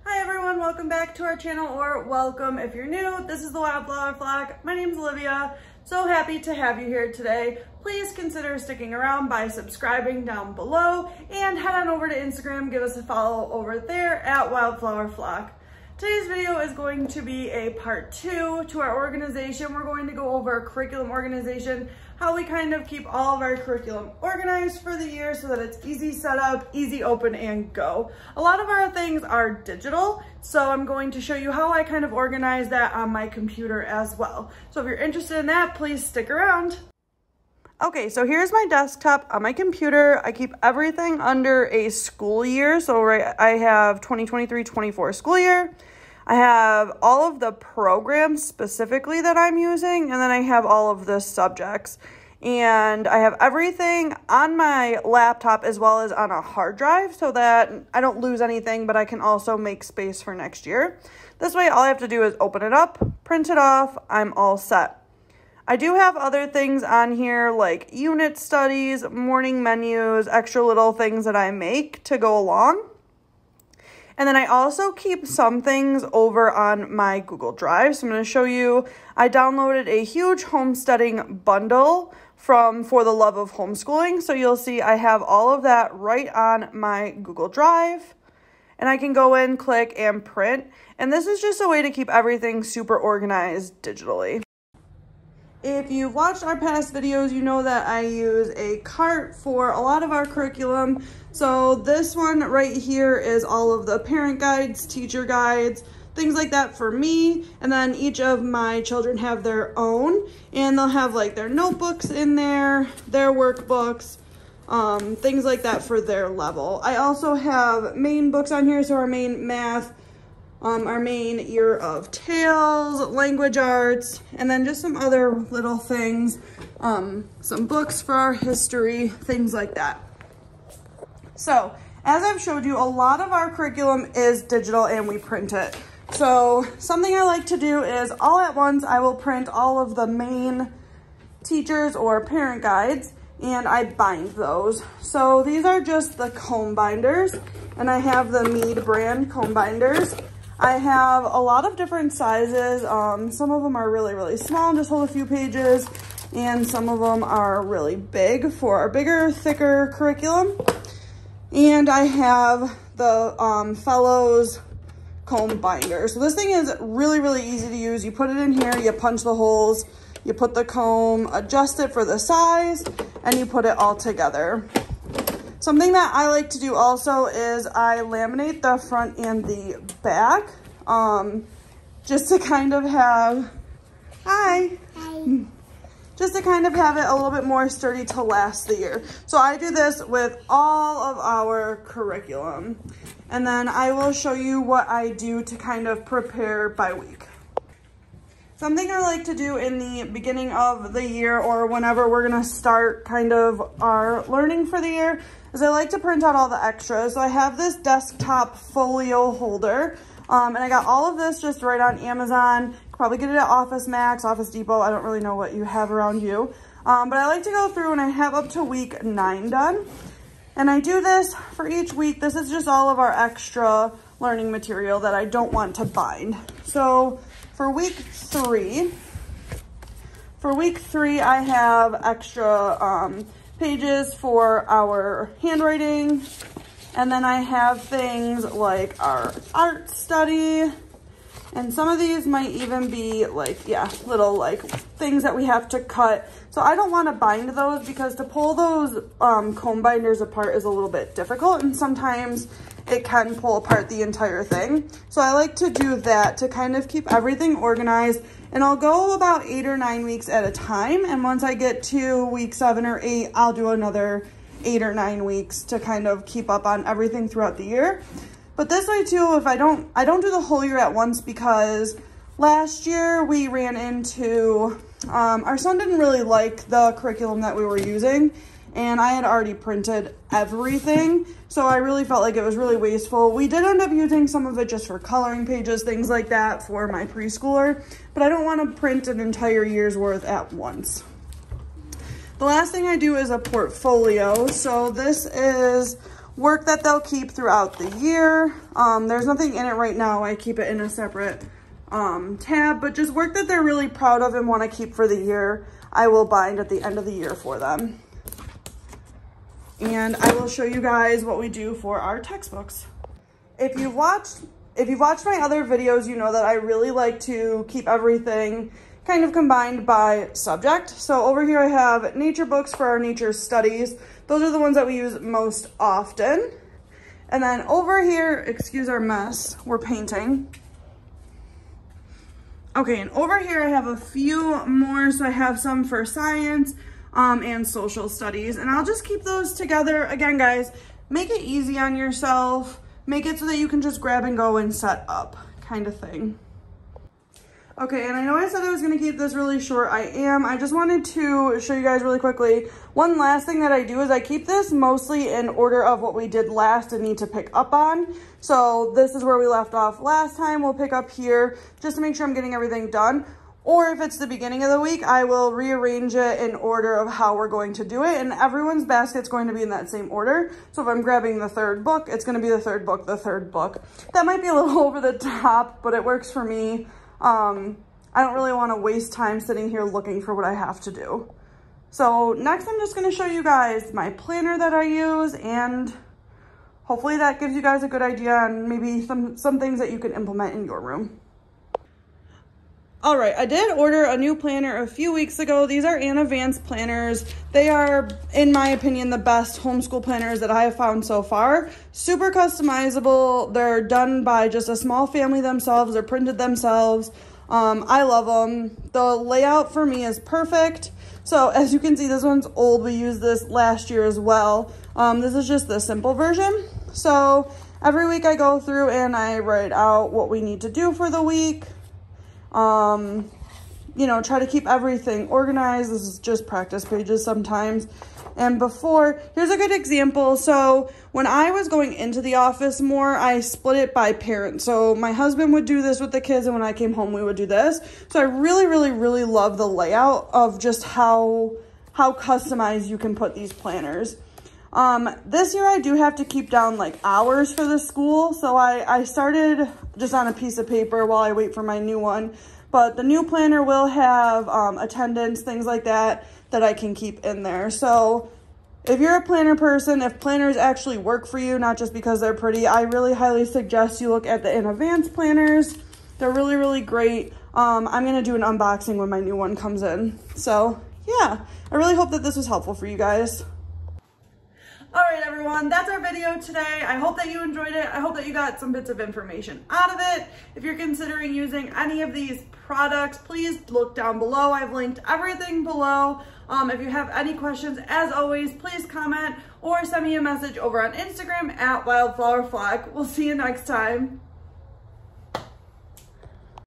Hi everyone, welcome back to our channel, or welcome if you're new. This is the Wildflower Flock. My name's Olivia. So happy to have you here today. Please consider sticking around by subscribing down below and head on over to Instagram, give us a follow over there at Wildflower Flock. Today's video is going to be a part 2 to our organization. We're going to go over curriculum organization, how we kind of keep all of our curriculum organized for the year so that it's easy setup, easy open and go. A lot of our things are digital, so I'm going to show you how I kind of organize that on my computer as well. So if you're interested in that, please stick around. Okay, so here's my desktop on my computer. I keep everything under a school year. So I have 2023-24 school year. I have all of the programs specifically that I'm using, and then I have all of the subjects. And I have everything on my laptop as well as on a hard drive so that I don't lose anything, but I can also make space for next year. This way, all I have to do is open it up, print it off, I'm all set. I do have other things on here like unit studies, morning menus, extra little things that I make to go along. And then I also keep some things over on my Google Drive. So I'm going to show you, I downloaded a huge homesteading bundle from For the Love of Homeschooling. So you'll see I have all of that right on my Google Drive. And I can go in, click, and print. And this is just a way to keep everything super organized digitally. If you've watched our past videos, you know that I use a cart for a lot of our curriculum. So this one right here is all of the parent guides, teacher guides, things like that for me. And then each of my children have their own, and they'll have like their notebooks in there, their workbooks, things like that for their level. I also have main books on here, so our main math, our main Year of Tales, language arts, and then just some other little things, some books for our history, things like that. So, as I've showed you, a lot of our curriculum is digital and we print it. So, something I like to do is all at once I will print all of the main teachers or parent guides and I bind those. So, these are just the comb binders, and I have the Mead brand comb binders. I have a lot of different sizes. Some of them are really, really small and just hold a few pages, and some of them are really big for our bigger, thicker curriculum. And I have the Fellows comb binder. So this thing is really, really easy to use. You put it in here, you punch the holes, you put the comb, adjust it for the size, and you put it all together. Something that I like to do also is I laminate the front and the back, just to kind of have, just to kind of have it a little bit more sturdy to last the year. So I do this with all of our curriculum. And then I will show you what I do to kind of prepare by week. Something I like to do in the beginning of the year, or whenever we're gonna start kind of our learning for the year, is I like to print out all the extras. So I have this desktop folio holder, and I got all of this just right on Amazon. You can probably get it at Office Max, Office Depot. I don't really know what you have around you. But I like to go through and I have up to week 9 done. And I do this for each week. This is just all of our extra learning material that I don't want to bind. So for week 3, I have extra pages for our handwriting, and then I have things like our art study, and some of these might even be like, little like things that we have to cut. So I don't want to bind those because to pull those comb binders apart is a little bit difficult, and sometimes it can pull apart the entire thing. So I like to do that to kind of keep everything organized, and I'll go about 8 or 9 weeks at a time. And once I get to week 7 or 8, I'll do another 8 or 9 weeks to kind of keep up on everything throughout the year. But this way too, if I don't do the whole year at once, because last year we ran into, our son didn't really like the curriculum that we were using, and I had already printed everything, so I really felt like it was really wasteful. We did end up using some of it just for coloring pages, things like that for my preschooler, but I don't want to print an entire year's worth at once. The last thing I do is a portfolio. So this is work that they'll keep throughout the year. There's nothing in it right now. I keep it in a separate tab, but just work that they're really proud of and want to keep for the year, I will bind at the end of the year for them. And I will show you guys what we do for our textbooks. If you've watched my other videos, you know that I really like to keep everything kind of combined by subject. So over here I have nature books for our nature studies. Those are the ones that we use most often. And then over here, excuse our mess, we're painting. Okay, and over here I have a few more. So I have some for science and social studies, and I'll just keep those together. Again, guys, make it easy on yourself. Make it so that you can just grab and go and set up kind of thing. Okay, and I know I said I was gonna keep this really short. I am. I just wanted to show you guys really quickly. One last thing that I do is I keep this mostly in order of what we did last and need to pick up on. So this is where we left off last time. We'll pick up here just to make sure I'm getting everything done. Or if it's the beginning of the week, I will rearrange it in order of how we're going to do it. And everyone's basket's going to be in that same order. So if I'm grabbing the third book, it's gonna be the third book, the third book. That might be a little over the top, but it works for me. I don't really want to waste time sitting here looking for what I have to do. So next I'm just going to show you guys my planner that I use, and hopefully that gives you guys a good idea on maybe some things that you can implement in your room. All right, I did order a new planner a few weeks ago. These are Anna Vance planners. They are, in my opinion, the best homeschool planners that I have found so far. Super customizable. They're done by just a small family themselves. They're printed themselves. I love them. The layout for me is perfect. So as you can see, this one's old. We used this last year as well. This is just the simple version. So every week I go through and I write out what we need to do for the week. You know, try to keep everything organized. This is just practice pages sometimes. And here's a good example. So when I was going into the office more, I split it by parent. So my husband would do this with the kids, and when I came home, we would do this. So I really, really, really love the layout of just how customized you can put these planners. This year I do have to keep down like hours for the school. So I started just on a piece of paper while I wait for my new one. But the new planner will have attendance, things like that I can keep in there. So if you're a planner person, if planners actually work for you, not just because they're pretty, I really highly suggest you look at the Anna Vance planners. They're really, really great. I'm going to do an unboxing when my new one comes in. So yeah, I really hope that this was helpful for you guys. All right, everyone, that's our video today. I hope that you enjoyed it. I hope that you got some bits of information out of it. If you're considering using any of these products, please look down below. I've linked everything below. If you have any questions, as always, please comment or send me a message over on Instagram at wildflowerflock. We'll see you next time.